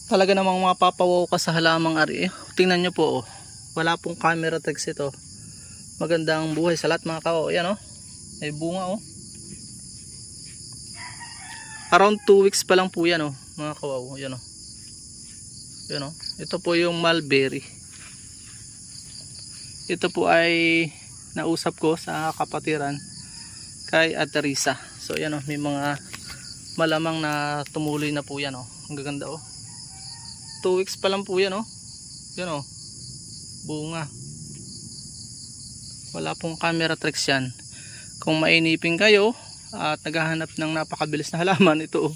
Talaga namang mapapawaw ka sa halamang ari. Tingnan nyo po, oh. Wala pong camera tricks ito. Magandang buhay sa lahat mga kawaw. Ayan oh. May bunga oh. Around 2 weeks pa lang po yan oh, mga kawaw. Ayan oh. Ayan oh. Ito po yung mulberry. Ito po ay nausap ko sa kapatiran kay Ate Risa. So ayan oh, may mga malamang na tumuloy na po yan oh. Ang gaganda oh. 2 weeks pa lang po yan oh. Yan oh. Bunga. Wala pong camera tricks yan. Kung mainipin kayo at naghahanap ng napakabilis na halaman, ito oh.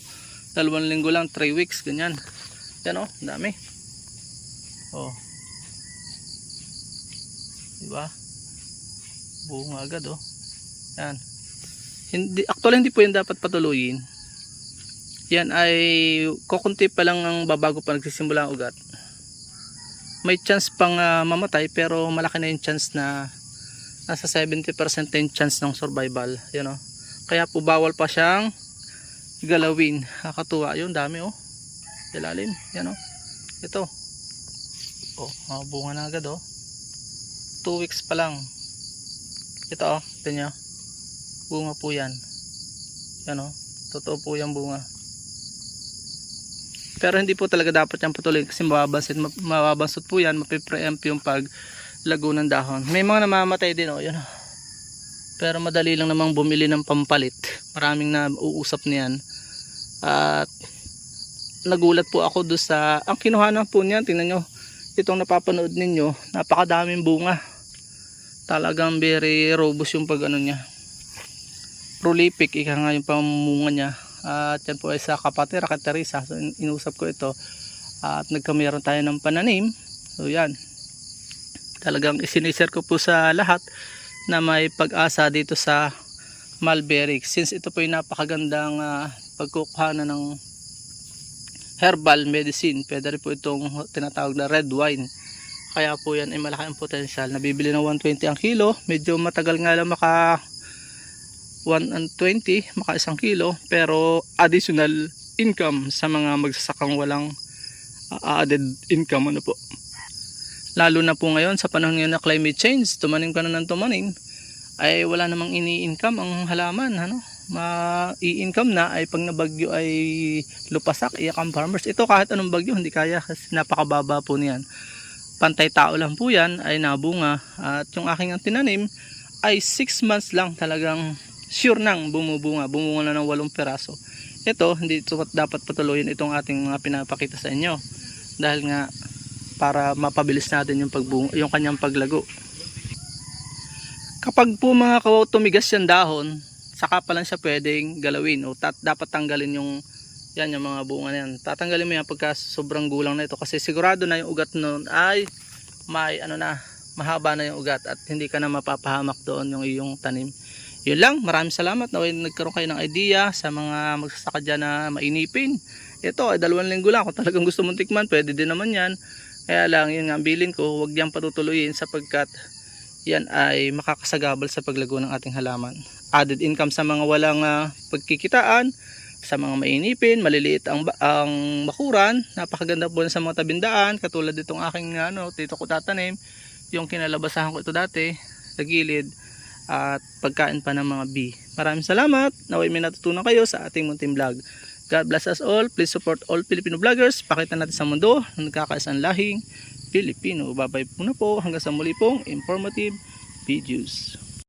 2 linggo lang, 3 weeks, ganyan. Yan oh, dami. Oh. Diba? Bunga agad oh. Yan. Actually hindi po yan dapat patuloyin. Yan ay kukunti pa lang ang babago pa nagsisimula ang ugat. May chance pang mamatay pero malaki na yung chance na nasa 70% na yung chance ng survival. Yan o. Kaya po bawal pa siyang galawin. Nakakatuwa yun, dami o. Ilalim. Yan o. Ito. O, bunga na agad o. 2 weeks pa lang. Ito o. Ito nyo. Bunga po yan. Yan o. Totoo po yung bunga. Pero hindi po talaga dapat yan patuloy kasi mababansot po yan, mapipreempt yung paglago ng dahon. May mga namamatay din oh, yun. Pero madali lang namang bumili ng pampalit. Maraming na uusap niyan. At nagulat po ako doon sa ang kinuhanan po niyan. Tingnan nyo, itong napapanood ninyo, napakadaming bunga. Talagang very robust yung pag ano niya. Prolific, ika nga yung pamunga niya. At yan po ay sa kapatid kay Ate Risa. So inusap ko ito at nagkameron tayo ng pananim. So yan, talagang isinisir ko po sa lahat na may pag-asa dito sa mulberry. Since ito po ay napakagandang pagkukuhanan ng herbal medicine, pwede rin po itong tinatawag na red wine. Kaya po yan ay malaki ang potential. Nabibili ng 120 ang kilo. Medyo matagal nga lang maka 120, maka 1 kilo, pero additional income sa mga magsasakang walang added income ano po. Lalo na po ngayon sa panahon ngayon na climate change, tumanim ka na ng tumanim ay wala namang ini-income ang halaman ano. Ma-i-income na ay pag nabagyo ay lupasak, iyak ang farmers. Ito kahit anong bagyo hindi kaya kasi napakababa po niyan. Pantay tao lang po yan ay nabunga at yung aking tinanim ay 6 months lang talagang sure nang bumunga na ng 8 peraso. Ito, hindi ito dapat patuloyin itong ating mga pinapakita sa inyo. Dahil nga, para mapabilis natin yung pagbunga, yung kanyang paglago. Kapag po mga kawaw tumigas yung dahon, saka pa lang siya pwedeng galawin. O dapat tanggalin yung mga bunga na yan. Tatanggalin mo yan pagka sobrang gulang na ito. Kasi sigurado na yung ugat nun ay may mahaba na yung ugat. At hindi ka na mapapahamak doon yung iyong tanim. Yun lang, maraming salamat na nagkaroon kayo ng idea sa mga magsasaka dyan na mainipin. Ito ay 2 linggo lang. Kung talagang gusto mong tikman, pwede din naman yan. Kaya lang, yun nga ang bilin ko, huwag yan patutuloyin sapagkat yan ay makakasagabal sa paglago ng ating halaman. Added income sa mga walang pagkikitaan, sa mga mainipin, maliliit ang bakuran, napakaganda po sa mga tabindaan, katulad itong aking dito ko tatanim, yung kinalabasahan ko ito dati, sa gilid. At pagkain pa ng mga bee. Maraming salamat. Naway may natutunan kayo sa ating munting vlog. God bless us all. Please support all Filipino vloggers. Pakita natin sa mundo na nagkakaisang lahing Pilipino. Babay po na po. Hanggang sa muli pong informative videos.